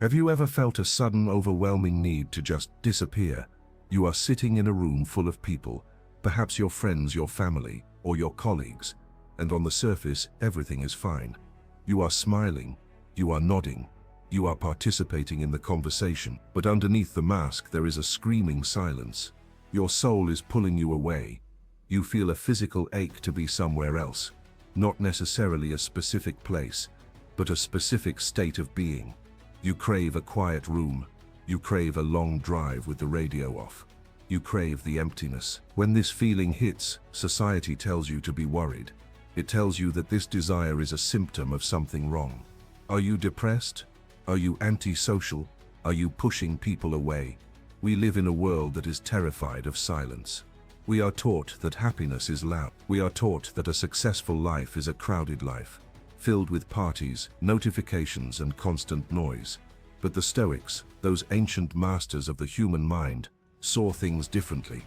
Have you ever felt a sudden, overwhelming need to just disappear? You are sitting in a room full of people, perhaps your friends, your family, or your colleagues, and on the surface, everything is fine. You are smiling, you are nodding, you are participating in the conversation, but underneath the mask there is a screaming silence. Your soul is pulling you away. You feel a physical ache to be somewhere else, not necessarily a specific place, but a specific state of being. You crave a quiet room. You crave a long drive with the radio off. You crave the emptiness. When this feeling hits, society tells you to be worried. It tells you that this desire is a symptom of something wrong. Are you depressed? Are you antisocial? Are you pushing people away? We live in a world that is terrified of silence. We are taught that happiness is loud. We are taught that a successful life is a crowded life, filled with parties, notifications, and constant noise. But the Stoics, those ancient masters of the human mind, saw things differently.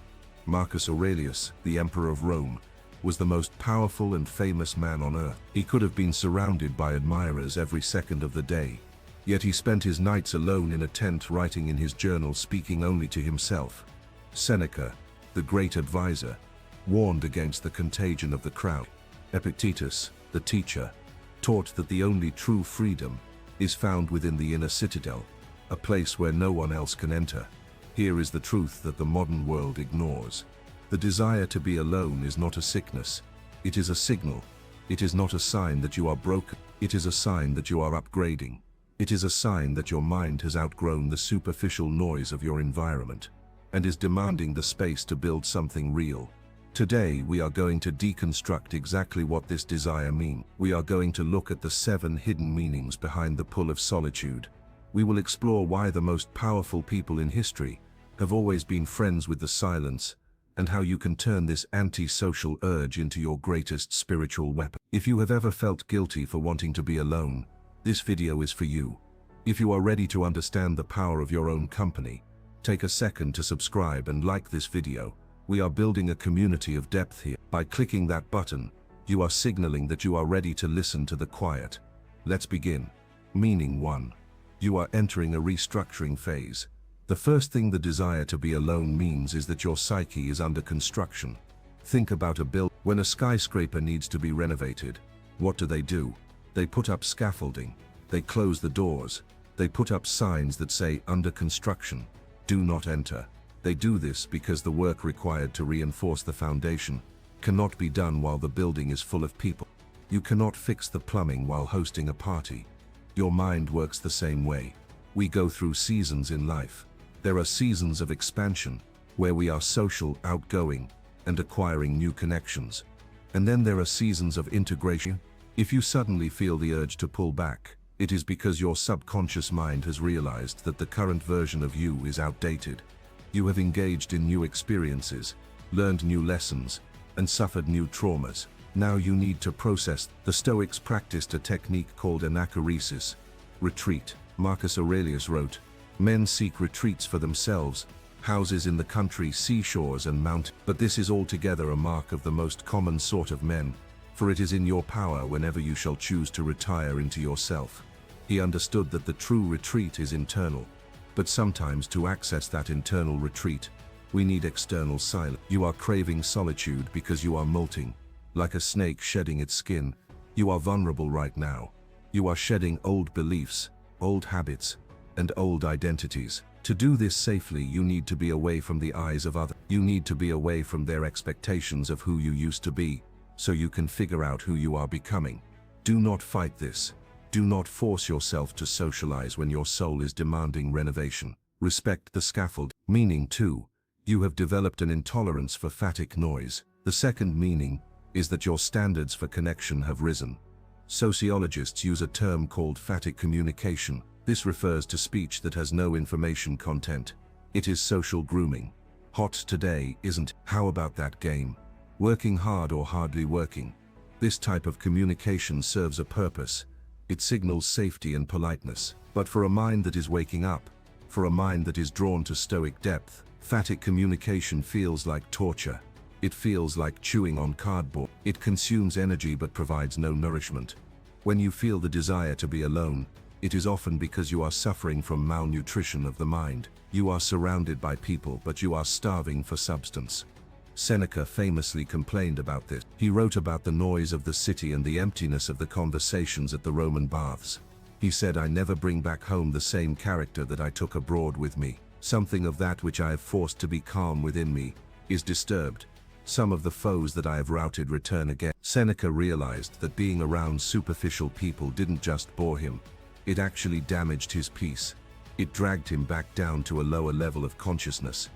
Marcus Aurelius, the emperor of Rome, was the most powerful and famous man on earth. He could have been surrounded by admirers every second of the day. Yet he spent his nights alone in a tent, writing in his journal, speaking only to himself. Seneca, the great advisor, warned against the contagion of the crowd. Epictetus, the teacher, taught that the only true freedom is found within the inner citadel, a place where no one else can enter. Here is the truth that the modern world ignores. The desire to be alone is not a sickness. It is a signal. It is not a sign that you are broken. It is a sign that you are upgrading. It is a sign that your mind has outgrown the superficial noise of your environment and is demanding the space to build something real. Today we are going to deconstruct exactly what this desire means. We are going to look at the 7 hidden meanings behind the pull of solitude. We will explore why the most powerful people in history have always been friends with the silence, and how you can turn this anti-social urge into your greatest spiritual weapon. If you have ever felt guilty for wanting to be alone, this video is for you. If you are ready to understand the power of your own company, take a second to subscribe and like this video. We are building a community of depth here. By clicking that button, you are signaling that you are ready to listen to the quiet. Let's begin. Meaning 1. You are entering a restructuring phase. The first thing the desire to be alone means is that your psyche is under construction. Think about a building. When a skyscraper needs to be renovated, what do? They put up scaffolding. They close the doors. They put up signs that say under construction, do not enter. They do this because the work required to reinforce the foundation cannot be done while the building is full of people. You cannot fix the plumbing while hosting a party. Your mind works the same way. We go through seasons in life. There are seasons of expansion, where we are social, outgoing, and acquiring new connections. And then there are seasons of integration. If you suddenly feel the urge to pull back, it is because your subconscious mind has realized that the current version of you is outdated. You have engaged in new experiences, learned new lessons, and suffered new traumas. Now you need to process. The Stoics practiced a technique called anachoresis, retreat. Marcus Aurelius wrote, "Men seek retreats for themselves, houses in the country, seashores and mountains. But this is altogether a mark of the most common sort of men, for it is in your power whenever you shall choose to retire into yourself." He understood that the true retreat is internal, but sometimes to access that internal retreat, we need external silence. You are craving solitude because you are molting, like a snake shedding its skin. You are vulnerable right now. You are shedding old beliefs, old habits, and old identities. To do this safely, you need to be away from the eyes of others. You need to be away from their expectations of who you used to be, so you can figure out who you are becoming. Do not fight this. Do not force yourself to socialize when your soul is demanding renovation. Respect the scaffold. Meaning 2. You have developed an intolerance for phatic noise. The second meaning is that your standards for connection have risen. Sociologists use a term called phatic communication. This refers to speech that has no information content. It is social grooming. Hot today, isn't? How about that game? Working hard or hardly working? This type of communication serves a purpose. It signals safety and politeness. But for a mind that is waking up, for a mind that is drawn to Stoic depth, phatic communication feels like torture. It feels like chewing on cardboard. It consumes energy but provides no nourishment. When you feel the desire to be alone, It is often because you are suffering from malnutrition of the mind. You are surrounded by people, but you are starving for substance. Seneca famously complained about this. He wrote about the noise of the city and the emptiness of the conversations at the Roman baths. He said, "I never bring back home the same character that I took abroad with me. Something of that which I have forced to be calm within me is disturbed. Some of the foes that I have routed return again." Seneca realized that being around superficial people didn't just bore him. It actually damaged his peace. It dragged him back down to a lower level of consciousness.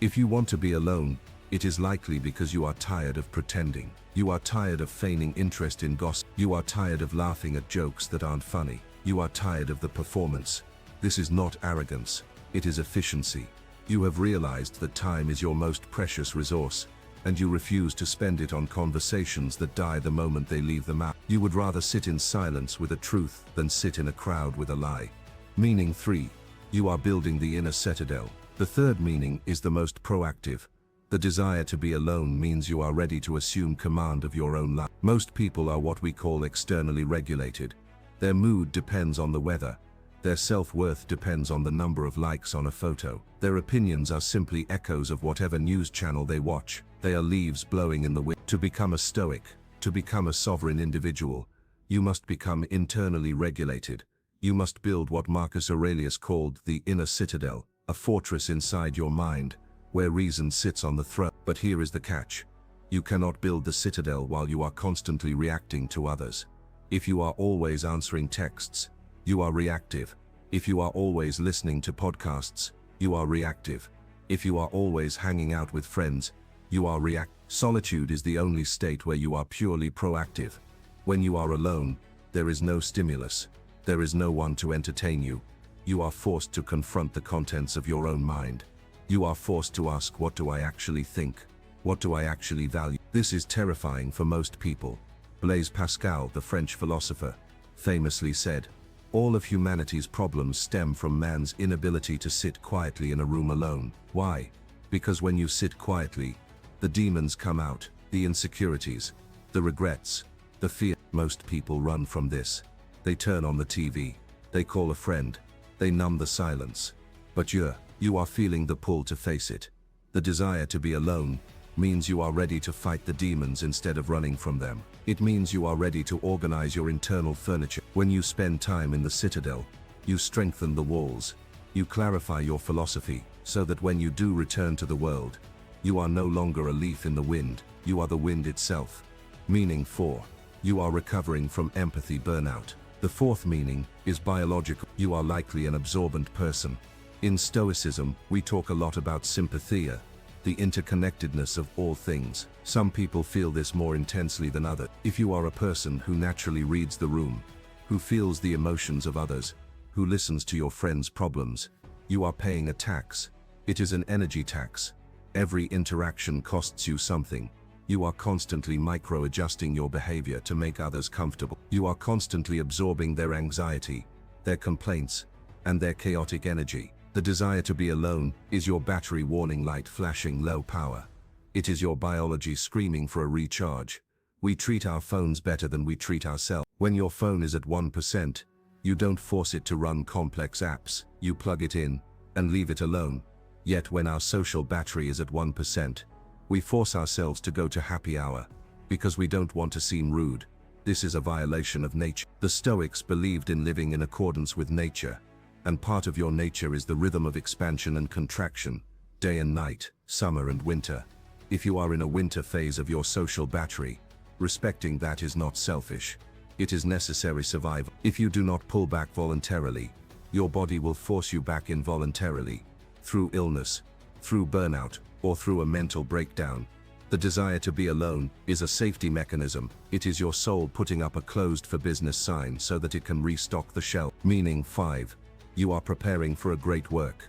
If you want to be alone, it is likely because you are tired of pretending. You are tired of feigning interest in gossip. You are tired of laughing at jokes that aren't funny. You are tired of the performance. This is not arrogance. It is efficiency. You have realized that time is your most precious resource, and you refuse to spend it on conversations that die the moment they leave the mouth. You would rather sit in silence with a truth than sit in a crowd with a lie. Meaning 3. You are building the inner citadel. The third meaning is the most proactive. The desire to be alone means you are ready to assume command of your own life. Most people are what we call externally regulated. Their mood depends on the weather. Their self-worth depends on the number of likes on a photo. Their opinions are simply echoes of whatever news channel they watch. They are leaves blowing in the wind. To become a Stoic, to become a sovereign individual, you must become internally regulated. You must build what Marcus Aurelius called the inner citadel, a fortress inside your mind, where reason sits on the throne. But here is the catch. You cannot build the citadel while you are constantly reacting to others. If you are always answering texts, you are reactive. If you are always listening to podcasts, you are reactive. If you are always hanging out with friends, you are reactive. Solitude is the only state where you are purely proactive. When you are alone, there is no stimulus. There is no one to entertain you. You are forced to confront the contents of your own mind. You are forced to ask, what do I actually think? What do I actually value? This is terrifying for most people. Blaise Pascal, the French philosopher, famously said, "All of humanity's problems stem from man's inability to sit quietly in a room alone." Why? Because when you sit quietly, the demons come out, the insecurities, the regrets, the fear. Most people run from this. They turn on the TV. They call a friend. They numb the silence. But you are feeling the pull to face it. The desire to be alone means you are ready to fight the demons instead of running from them. It means you are ready to organize your internal furniture. When you spend time in the citadel, you strengthen the walls. You clarify your philosophy, so that when you do return to the world, you are no longer a leaf in the wind, you are the wind itself. Meaning 4. You are recovering from empathy burnout. The fourth meaning is biological. You are likely an absorbent person. In Stoicism, we talk a lot about sympathia, the interconnectedness of all things. Some people feel this more intensely than others. If you are a person who naturally reads the room, who feels the emotions of others, who listens to your friends' problems, you are paying a tax. It is an energy tax. Every interaction costs you something. You are constantly micro-adjusting your behavior to make others comfortable. You are constantly absorbing their anxiety, their complaints, and their chaotic energy. The desire to be alone is your battery warning light flashing low power. It is your biology screaming for a recharge. We treat our phones better than we treat ourselves. When your phone is at 1%, you don't force it to run complex apps. You plug it in and leave it alone. Yet when our social battery is at 1%, we force ourselves to go to happy hour because we don't want to seem rude. This is a violation of nature. The Stoics believed in living in accordance with nature, and part of your nature is the rhythm of expansion and contraction, day and night, summer and winter. If you are in a winter phase of your social battery, respecting that is not selfish. It is necessary survival. If you do not pull back voluntarily, your body will force you back involuntarily, through illness, through burnout, or through a mental breakdown. The desire to be alone is a safety mechanism. It is your soul putting up a closed for business sign so that it can restock the shelf. Meaning 5. You are preparing for a great work.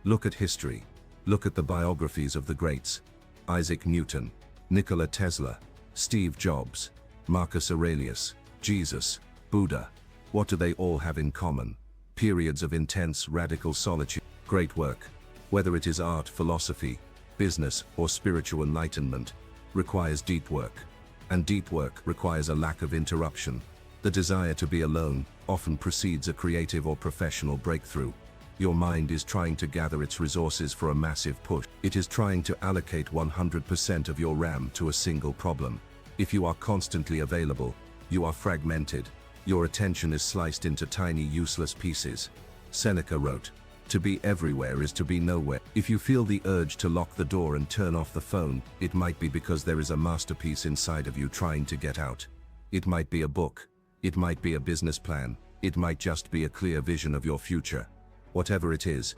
Look at history. Look at the biographies of the greats. Isaac Newton, Nikola Tesla, Steve Jobs, Marcus Aurelius, Jesus, Buddha. What do they all have in common? Periods of intense, radical solitude. Great work, whether it is art, philosophy, business, or spiritual enlightenment, requires deep work. And deep work requires a lack of interruption. The desire to be alone often precedes a creative or professional breakthrough. Your mind is trying to gather its resources for a massive push. It is trying to allocate 100% of your RAM to a single problem. If you are constantly available, you are fragmented. Your attention is sliced into tiny, useless pieces. Seneca wrote, "To be everywhere is to be nowhere." If you feel the urge to lock the door and turn off the phone, it might be because there is a masterpiece inside of you trying to get out. It might be a book. It might be a business plan. It might just be a clear vision of your future. Whatever it is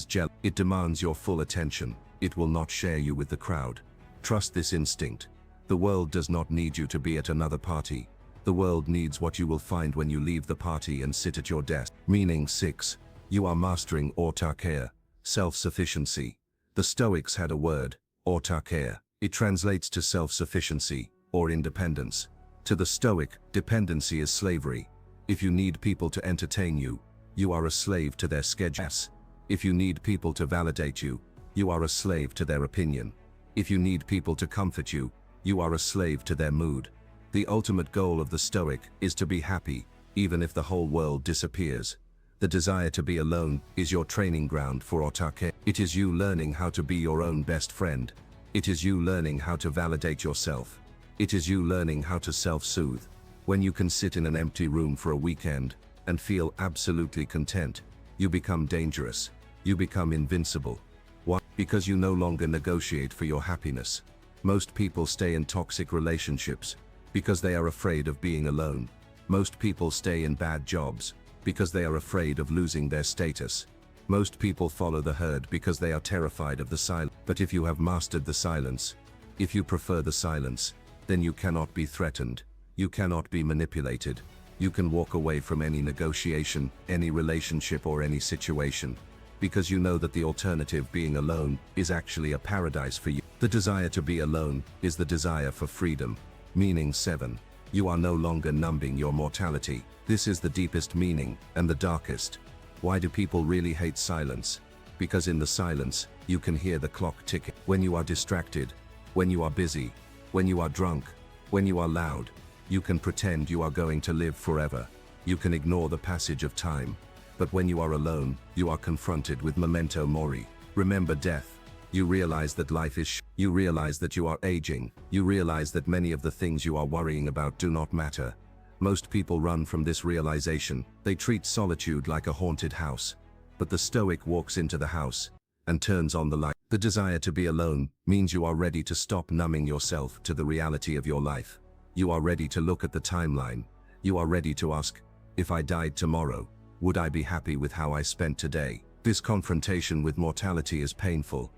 jealous. It demands your full attention. It will not share you with the crowd. Trust this instinct. The world does not need you to be at another party. The world needs what you will find when you leave the party and sit at your desk. Meaning 6. You are mastering autarkia, self-sufficiency. The Stoics had a word, autarkia. It translates to self-sufficiency, or independence. To the Stoic, dependency is slavery. If you need people to entertain you, you are a slave to their schedules. If you need people to validate you, you are a slave to their opinion. If you need people to comfort you, you are a slave to their mood. The ultimate goal of the Stoic is to be happy, even if the whole world disappears. The desire to be alone is your training ground for autarkia. It is you learning how to be your own best friend. It is you learning how to validate yourself. It is you learning how to self-soothe. When you can sit in an empty room for a weekend and feel absolutely content, you become dangerous. You become invincible. Why? Because you no longer negotiate for your happiness. Most people stay in toxic relationships because they are afraid of being alone. Most people stay in bad jobs because they are afraid of losing their status. Most people follow the herd because they are terrified of the silence. But if you have mastered the silence, if you prefer the silence, then you cannot be threatened. You cannot be manipulated. You can walk away from any negotiation, any relationship or any situation, because you know that the alternative, being alone, is actually a paradise for you. The desire to be alone is the desire for freedom. Meaning 7. You are no longer numbing your mortality. This is the deepest meaning, and the darkest. Why do people really hate silence? Because in the silence, you can hear the clock ticking. When you are distracted, when you are busy, when you are drunk, when you are loud, you can pretend you are going to live forever. You can ignore the passage of time. But when you are alone, you are confronted with Memento Mori. Remember death. You realize that life is you realize that you are aging. You realize that many of the things you are worrying about do not matter. Most people run from this realization. They treat solitude like a haunted house. But the Stoic walks into the house and turns on the light. The desire to be alone means you are ready to stop numbing yourself to the reality of your life. You are ready to look at the timeline. You are ready to ask, if I died tomorrow, would I be happy with how I spent today? This confrontation with mortality is painful,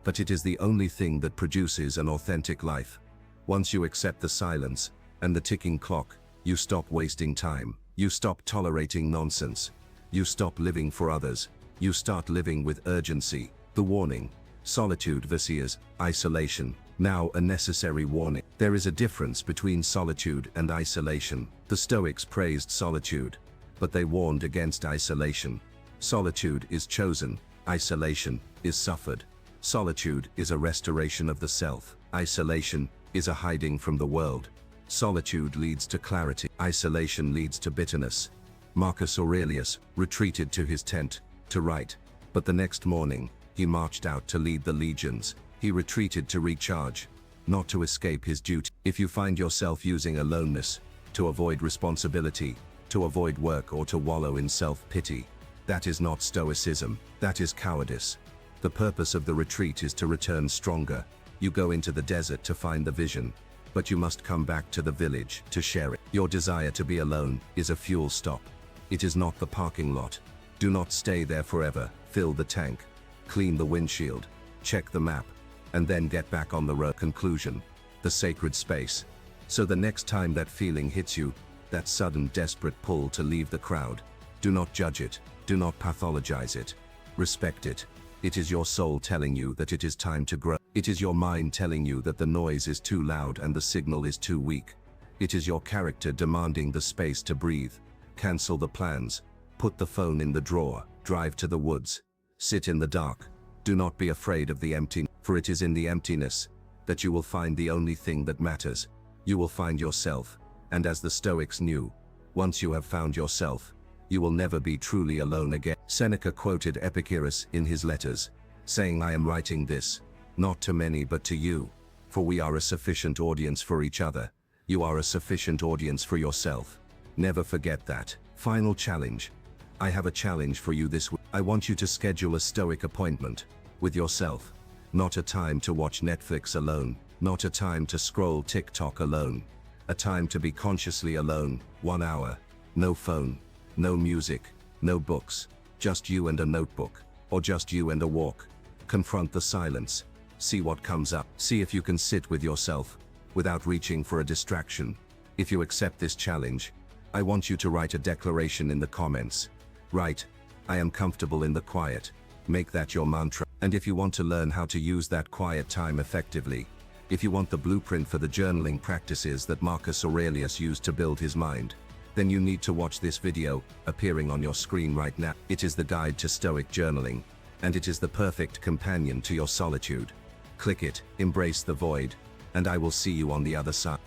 but it is the only thing that produces an authentic life. Once you accept the silence and the ticking clock, you stop wasting time. You stop tolerating nonsense. You stop living for others. You start living with urgency. The warning: solitude versus isolation. Now a necessary warning. There is a difference between solitude and isolation. The Stoics praised solitude, but they warned against isolation. Solitude is chosen. Isolation is suffered. Solitude is a restoration of the self. Isolation is a hiding from the world. Solitude leads to clarity. Isolation leads to bitterness. Marcus Aurelius retreated to his tent to write, but the next morning, he marched out to lead the legions. He retreated to recharge, not to escape his duty. If you find yourself using aloneness to avoid responsibility, to avoid work, or to wallow in self-pity, that is not Stoicism. That is cowardice. The purpose of the retreat is to return stronger. You go into the desert to find the vision, but you must come back to the village to share it. Your desire to be alone is a fuel stop. It is not the parking lot. Do not stay there forever. Fill the tank, clean the windshield, check the map, and then get back on the road. Conclusion: the sacred space. So the next time that feeling hits you, that sudden desperate pull to leave the crowd, do not judge it. Do not pathologize it. Respect it. It is your soul telling you that it is time to grow. It is your mind telling you that the noise is too loud and the signal is too weak. It is your character demanding the space to breathe. Cancel the plans. Put the phone in the drawer. Drive to the woods. Sit in the dark. Do not be afraid of the empty, for it is in the emptiness that you will find the only thing that matters. You will find yourself, and as the Stoics knew, Once you have found yourself, you will never be truly alone again. Seneca quoted Epictetus in his letters, saying, "I am writing this, not to many but to you, for we are a sufficient audience for each other. You are a sufficient audience for yourself. Never forget that." Final challenge. I have a challenge for you this week. I want you to schedule a Stoic appointment with yourself. Not a time to watch Netflix alone, not a time to scroll TikTok alone. A time to be consciously alone, 1 hour. No phone, no music, no books, just you and a notebook, or just you and a walk. Confront the silence. See what comes up. See if you can sit with yourself without reaching for a distraction. If you accept this challenge, I want you to write a declaration in the comments. Write, "I am comfortable in the quiet." Make that your mantra. And if you want to learn how to use that quiet time effectively, if you want the blueprint for the journaling practices that Marcus Aurelius used to build his mind, then you need to watch this video, appearing on your screen right now. It is the guide to Stoic journaling, and it is the perfect companion to your solitude. Click it, embrace the void, and I will see you on the other side.